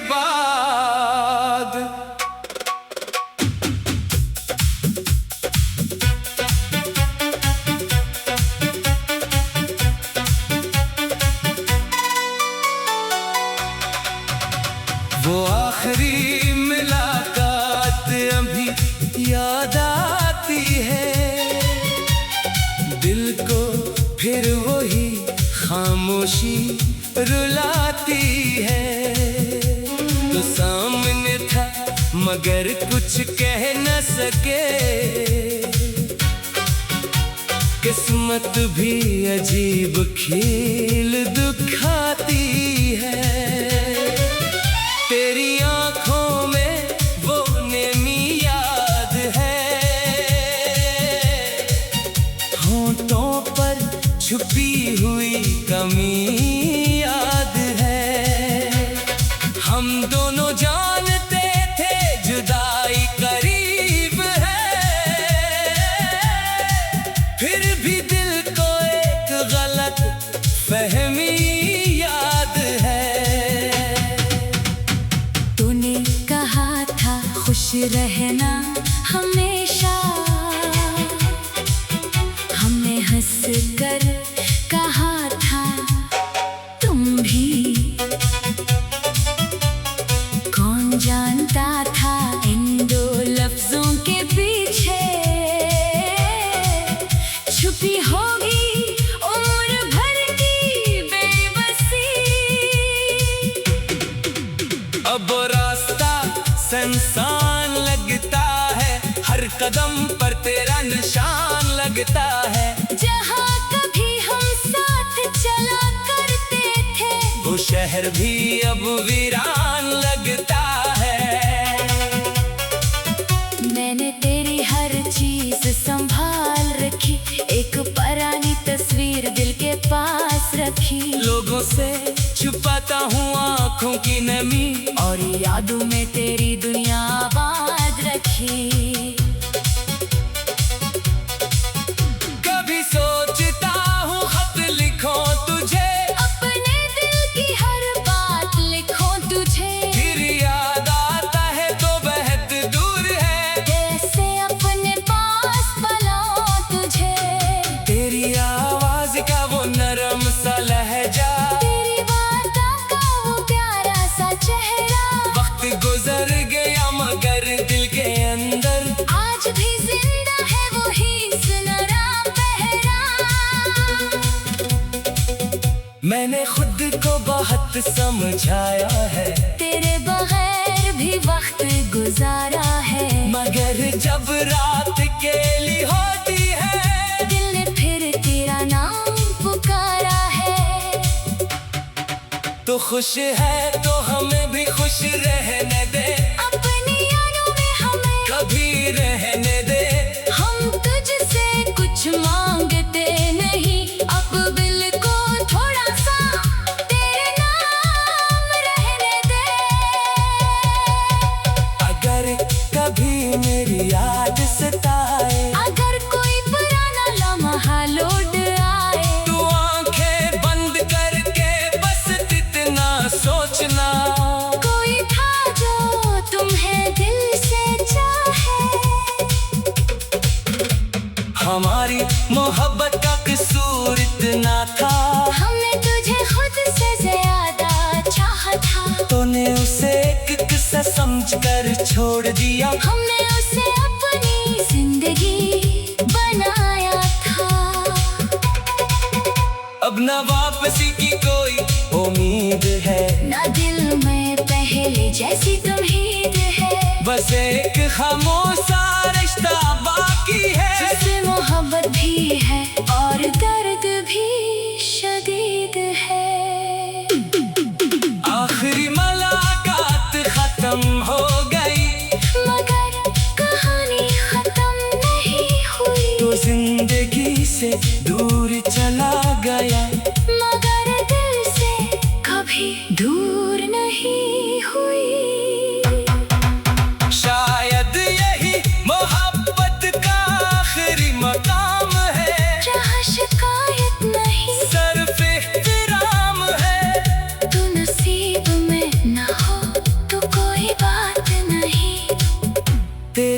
बाद। वो आखिरी मुलाकात अभी याद आती है, दिल को फिर वही खामोशी रुलाती है। तो सामने था मगर कुछ कह न सके, किस्मत भी अजीब खेल दिखाती है। तेरी आंखों में वो नेमी याद है, होंठों पर छुपी हुई कमी याद है। हम दोनों जानते थे जुदाई करीब है, फिर भी दिल को एक गलत फहमी याद है। खुश रहना हमेशा, हमने हंस कर कहा था तुम भी। कौन जानता था इन दो लफ्जों के पीछे छुपी होगी उम्र भर की बेबसी। अब रास्ता संसान लगता है, हर कदम पर तेरा निशान लगता है। जहाँ कभी हम साथ चला करते थे, वो शहर भी अब वीरान लगता है। मैंने तेरी हर चीज संभाल रखी, एक पुरानी तस्वीर दिल के पास रखी। लोगों से छुपाता हूँ आँखों की नमी, और यादों में तेरी दुनिया आबाद रखी। कभी सोचता हूँ खत लिखूं तुझे, अपने दिल की हर बात लिखूं तुझे। फिर याद आता है तो बहुत दूर है, कैसे अपने पास पालाऊं तुझे। तेरी आवाज का वो नरम सा लहजा, गुजर गया मगर दिल के अंदर आज भी जिंदा है वही सुनहरा पहरा। मैंने खुद को बहुत समझाया है, तेरे बगैर भी वक्त गुजारा है। मगर जब रात केली होती है, दिल ने फिर तेरा नाम पुकारा है। तो खुश है तो हमें भी खुश रहने दे, अपनी यादों में हमें कभी रहने दे। हम तुझसे कुछ मांगते नहीं, अब दिल को थोड़ा सा तेरे नाम रहने दे। अगर कभी मेरी याद सताए, अगर कोई पुराना लम्हा लौट आए, तू आंखें बंद करके बस इतना सोचना, कोई था जो तुम्हें दिल से चाहे। हमारी मोहब्बत का कसूर इतना था, हमने तुझे खुद से ज्यादा चाहा था। तूने उसे एक किस्सा समझकर छोड़ दिया, हमने उसे अपनी जिंदगी बनाया था। अब न वापसी की कोई उम्मीद है, ना दिल में पहले जैसी तुम्हीद है। बस एक खामोशा रिश्ता बाकी है, जिससे मोहब्बत भी है और दर्द भी शदीद है। आखिरी मुलाकात खत्म हो गई, मगर कहानी खत्म नहीं हुई। तो जिंदगी से दूर चला गया, मगर दिल से कभी दूर नहीं हुई। शायद यही मोहब्बत का आखिरी मकाम है, जहाँ शिकायत नहीं, सिर्फ एहतराम है। तो नसीब में न हो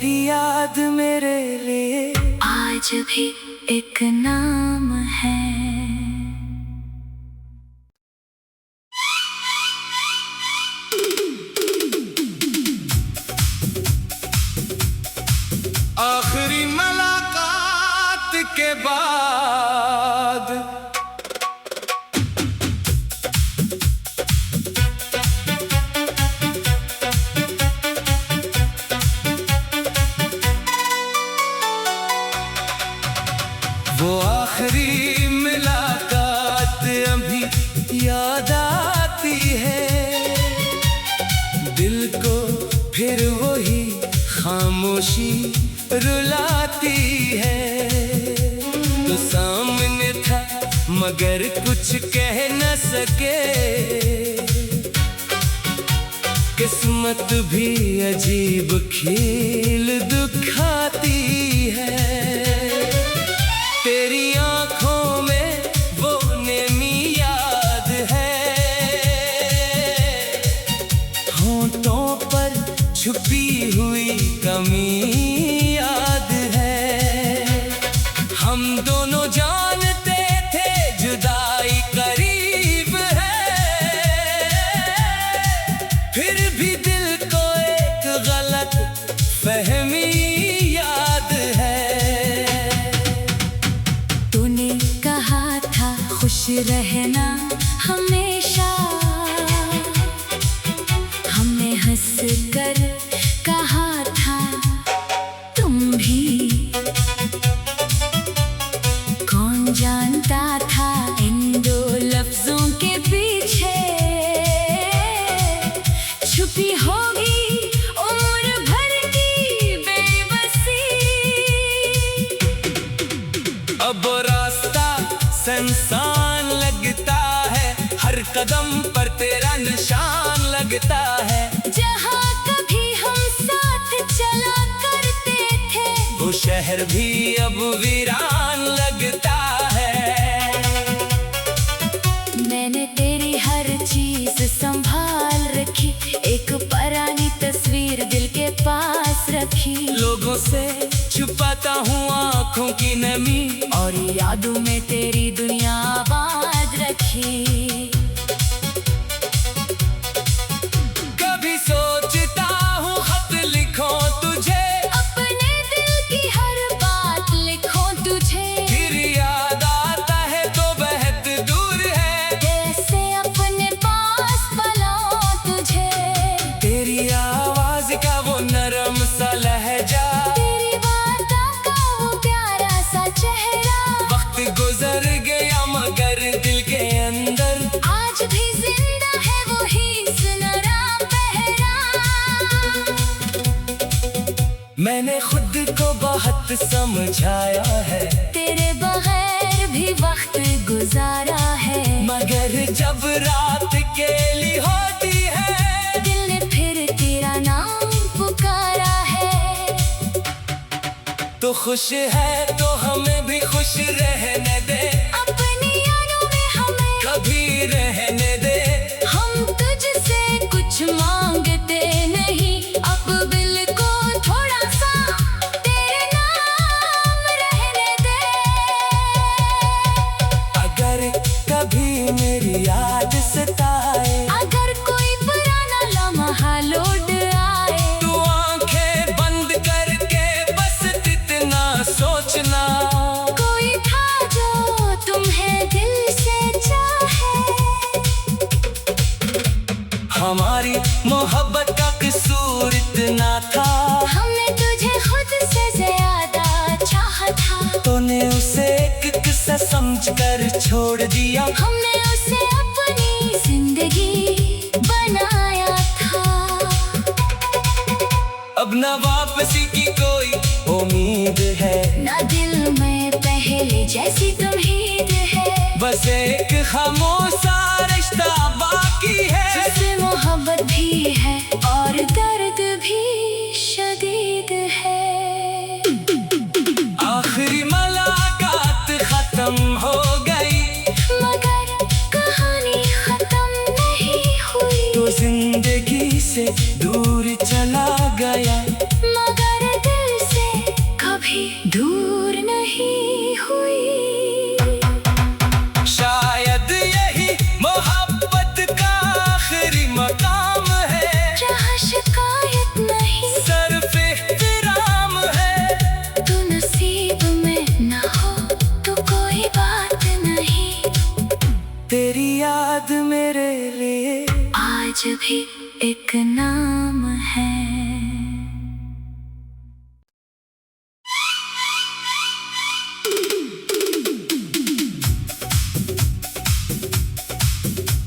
तेरी याद मेरे लिए आज भी एक नाम है। आखिरी मुलाकात के बाद वो आखिरी मुलाकात अभी याद आती है। दिल को फिर वही खामोशी रुलाती है। तो सामने था मगर कुछ कह न सके। किस्मत भी अजीब खेल दिखाती है। तेरी आंखों में वो नेमी याद है। होंठों पर छुपी हुई कमी याद है। हम दोनों जानते थे जुदाई करीब है। फिर भी दिल को एक गलत फहमी याद है। तूने कहा था खुश रहना हमेशा। हमने हंस कर कहा था तुम भी। कौन जानता था इन दो लफ्जों के पीछे छुपी होगी उम्र भर की बेबसी। अब रास्ता सुनसान लगता है। हर कदम पर तेरा निशान लगता है। जहाँ कभी हम साथ चला करते थे वो शहर भी अब वीरान लगता है। मैंने तेरी हर चीज संभाल रखी। एक पुरानी तस्वीर दिल के पास रखी। लोगों से छुपाता हूँ आँखों की नमी और यादों में तेरी दुनिया आबाद रखी। कभी सोचता हूँ खत लिखूं तुझे। अपने दिल की हर बात लिखूं तुझे। फिर याद आता है तो बहुत दूर है। कैसे अपने पास बुलाऊं तुझे। तेरी आवाज का वो नरम सा लहजा। तेरी बातों का वो प्यारा सा चेहरा। वक्त गुजर गया मगर दिल के अंदर आज भी जिंदा है वही सुनहरा पहरा। मैंने खुद को बहुत समझाया है। तेरे बगैर भी वक्त गुजारा है। मगर जब रात केली होती है दिल ने फिर तेरा नाम पुकारा है। तो खुश है तो हमें भी खुश रहने दे। अपनी यादों में हमें कभी रहने दे। हम तुझसे कुछ मांगते नहीं। अब दिल को थोड़ा सा तेरे नाम रहने दे। अगर कभी मेरी याद सताए। अगर कोई पुराना लम्हा लौट आए। तू आंखें बंद करके बस इतना सोचना। कोई था जो तुम्हें दिल से चाहे। हमारी मोहब्बत का कसूर इतना था। हमने तुझे खुद से ज्यादा चाहा था। तूने उसे एक किस्सा समझकर छोड़ दिया। हमने उसे अपनी जिंदगी बनाया था। अब न वापसी की कोई उम्मीद है। ना दिल में पहले जैसी तुम्हीद है। बस एक खामोशा रिश्ता बाकी है। जिसमें मोहब्बत भी है और दर्द भी शदीद है। आखिरी मुलाकात खत्म हो गई मगर कहानी खत्म नहीं हुई। तो जिंदगी से दूर चला गया मगर दिल भी एक नाम है।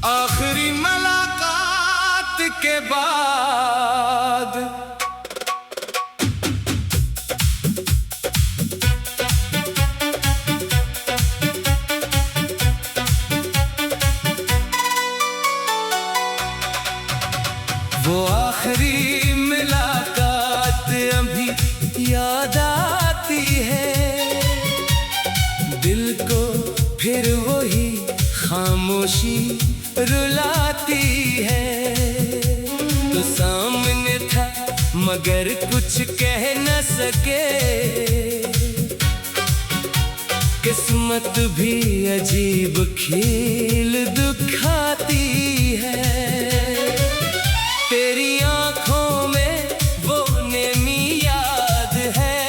आखिरी मुलाकात के बाद वो आखिरी मुलाकात अभी याद आती है। दिल को फिर वही खामोशी रुलाती है। तो सामने था मगर कुछ कह न सके। किस्मत भी अजीब खेल दिखाती है। तेरी आंखों में वो नेमी याद है।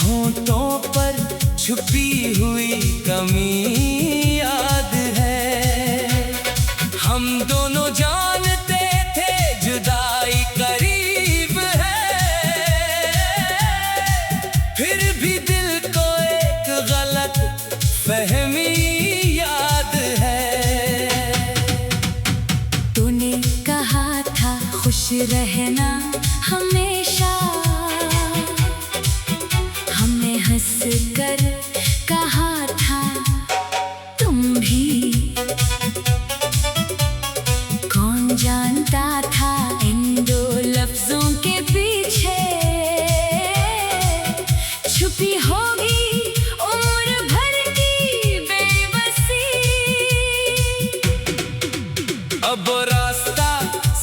होंठों पर छुपी हुई कमी याद है। हम दोनों जानते थे जुदाई करीब है। फिर भी दिल को एक गलत फहमी याद है। तूने कहा था खुश रहना हमेशा। हमने हंस कर कहा था तुम भी। कौन जानता था इन दो लफ्जों के पीछे छुपी होगी उम्र भर की बेबसी। अब रास्ता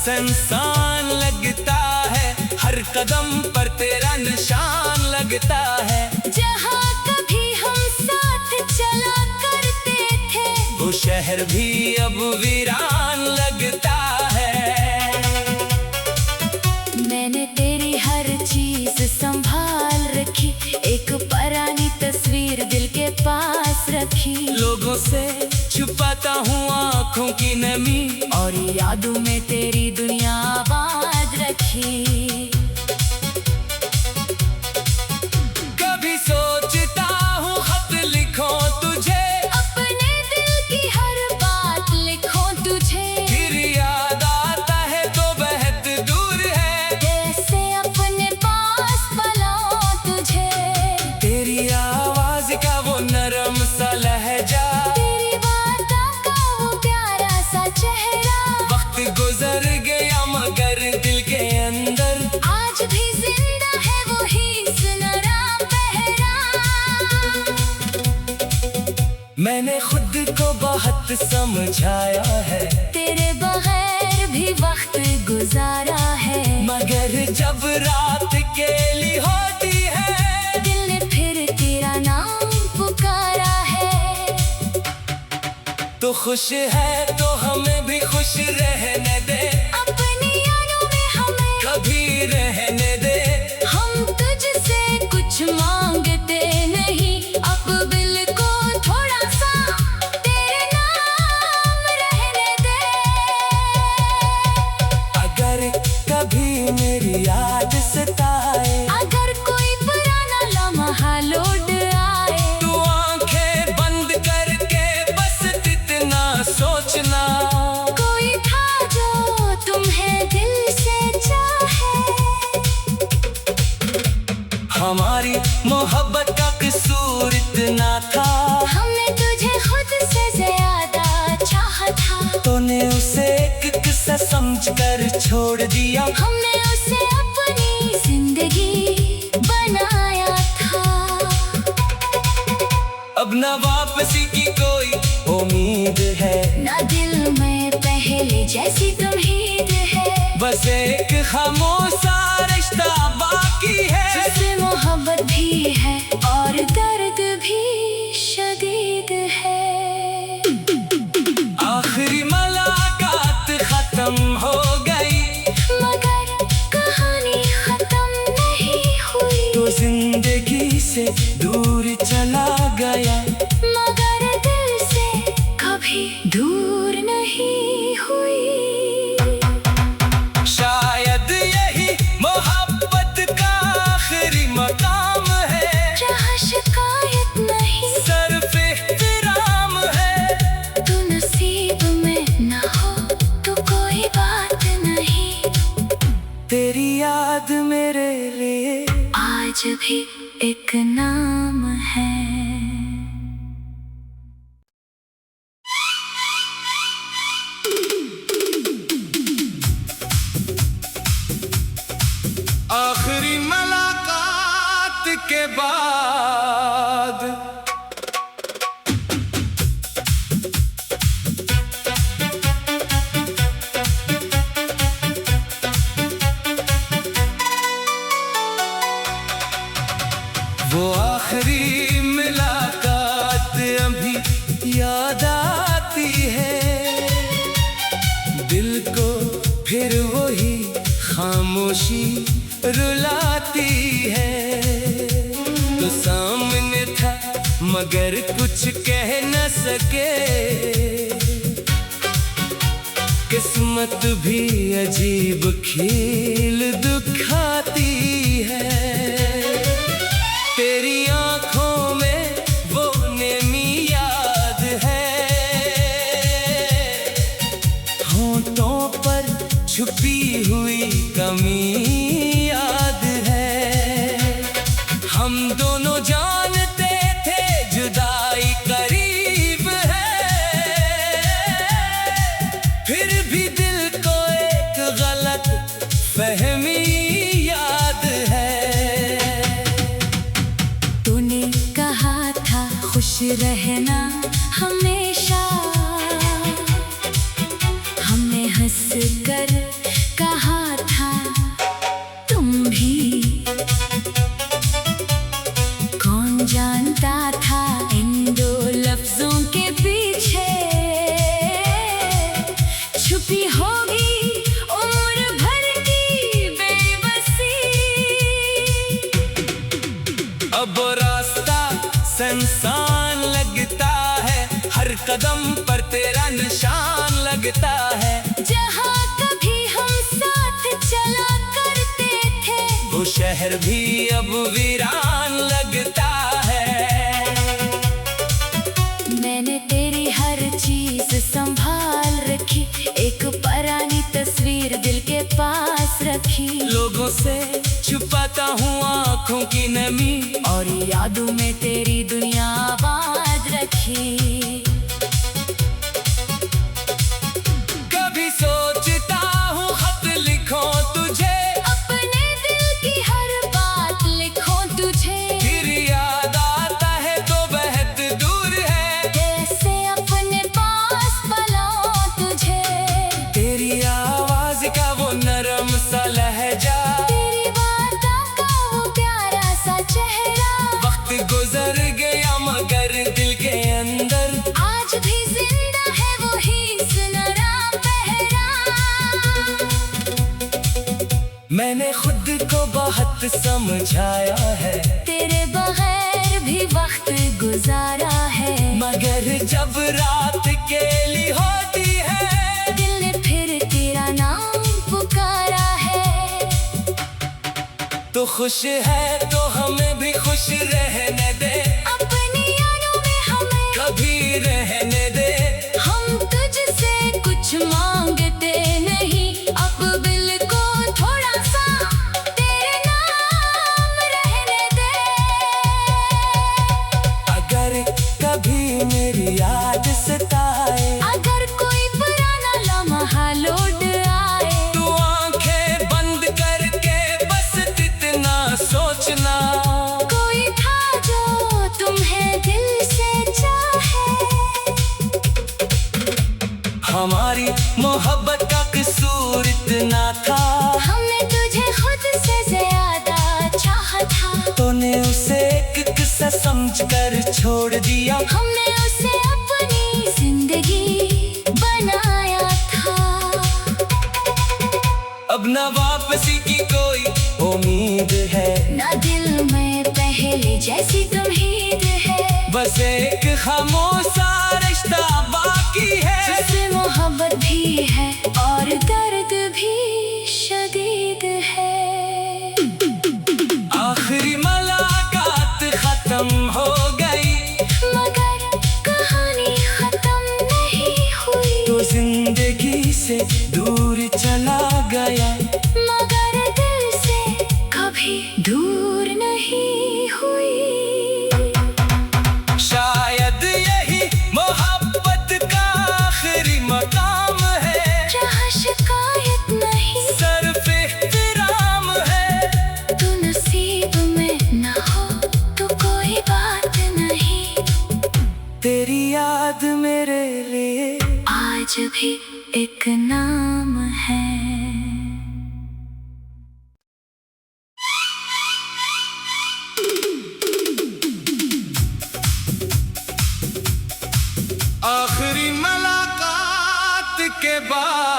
सुनसान लगता है। हर कदम पर तेरा निशान लगता है। जहाँ कभी हम साथ चला करते थे वो शहर भी अब वीरान लगता है। मैंने तेरी हर चीज संभाल रखी। एक पुरानी तस्वीर दिल के पास रखी। लोगों से छुपाता हूँ आँखों की नमी। और यादों में तेरी दुनिया आबाद रखी। कभी सोचता हूँ खत लिखूं तुझे। अपने दिल की हर बात लिखूं तुझे। फिर याद आता है तो बहुत दूर है। कैसे अपने पास बुलाऊं तुझे। तेरी आवाज का वो नरम सा लहजा। तेरी बातों का वो प्यारा सा चेहरा। वक्त गुजर गया मगर दिल के अंदर आज भी जिंदा है वही सुनहरा पहरा। मैंने खुद को बहुत समझाया है। तेरे बगैर भी वक्त गुजारा है। मगर जब रात केली होती है दिल ने फिर तेरा नाम पुकारा है। तो खुश है तो हमें भी खुश रहने दे। अपनी यादों में हमें कभी रहने दे। हम तुझसे कुछ मांगते नहीं। अब दिल को थोड़ा सा तेरे नाम रहने दे। अगर कभी मेरी याद सताए। अगर कोई पुराना लम्हा लौट आए। तू आंखें बंद करके बस इतना सोचना। कोई था जो तुम्हें दिल से चाहे। हमारी मोहब्बत का कसूर इतना था। हमने तुझे खुद से ज्यादा चाहा था। तूने उसे एक किस्सा समझकर छोड़ दिया। हमने उसे अपनी जिंदगी बनाया था। अब न वापसी की कोई उम्मीद है। ना दिल में पहले जैसी तुम्हीद है। बस एक खामोशा रिश्ता बाकी है। जिसमें मोहब्बत भी है और दर्द भी शदीद है। आखिरी मुलाकात खत्म हो गई मगर कहानी खत्म नहीं हुई। तो जिंदगी से दूर चला गया मगर दिल से कभी दूर नहीं। आज भी एक नाम है। आखिरी मुलाकात के बाद वो आखिरी मुलाकात अभी याद आती है, दिल को फिर वही खामोशी रुलाती है। तो सामने था मगर कुछ कह न सके, किस्मत भी अजीब खेल दिखाती है। तेरी आंखों में वो नेमी याद है, होंठों पर छुपी हुई कमी याद है। हम दोनों जानते थे जुदाई करीब है, फिर भी दिल को एक गलत फहमी याद है। तूने कहा था खुश रहना हमेशा, हमने हंस कर कहा था तुम भी। कौन जानता था इन दो लफ्जों के पीछे छुपी होगी उम्र भर की बेबसी। अब रास्ता सुनसान लगता है, हर कदम पर तेरा निशान लगता है। जहाँ कभी हम साथ चला करते थे, वो शहर भी अब वीरान लगता है। मैंने तेरी हर चीज संभाल रखी, एक पुरानी तस्वीर दिल के पास रखी। लोगों से छुपाता हूँ आँखों की नमी, और यादों में तेरी दुनिया आबाद रखी। कभी सोचता हूँ खत लिखूं तुझे, अपने दिल की हर बात लिखूं तुझे। फिर याद आता है तो बहुत दूर है, कैसे अपने पास पलाऊं तुझे। तेरी आवाज का वो नरम सा लहजा, तेरी बातों का वो प्यारा सा चेहरा। वक्त गुजर गया मगर दिल के अंदर आज भी जिंदा है वही सुनहरा पहरा। मैंने खुद को बहुत समझाया है, तेरे बगैर भी वक्त गुजारा है। मगर जब रात अकेली होती है, दिल ने फिर तेरा नाम पुकारा है। तो खुश है तो हमें भी खुश रहने दे, अपनी यादों में हमें कभी रहने दे। हम तुझसे कुछ मांगते नहीं, अब दिल को थोड़ा सा तेरे नाम रहने दे। अगर कभी मेरी याद सताए, अगर कोई पुराना लम्हा लौट आए, तू आंखें बंद करके बस इतना सोचना, कोई था जो तुम्हें दिल से चाहे। हमारी मोहब्बत का कसूर इतना था, हमने तुझे खुद से ज्यादा चाहा था। तूने उसे एक किस्सा समझकर छोड़ दिया, हमने उसे अपनी जिंदगी बनाया था। अब न वापसी की कोई उम्मीद है, ना दिल में पहले जैसी तुम्हीद है। बस एक खामोशा रिश्ता बाकी है, जिसमें मोहब्बत भी है और दर्द भी शदीद है। आखिरी मुलाकात खत्म हो गई, मगर कहानी खत्म नहीं हुई। तो जिंदगी से दूर चला गया, मगर दिल से कभी दूर नहीं आज भी एक नाम है। आखिरी मुलाकात के बाद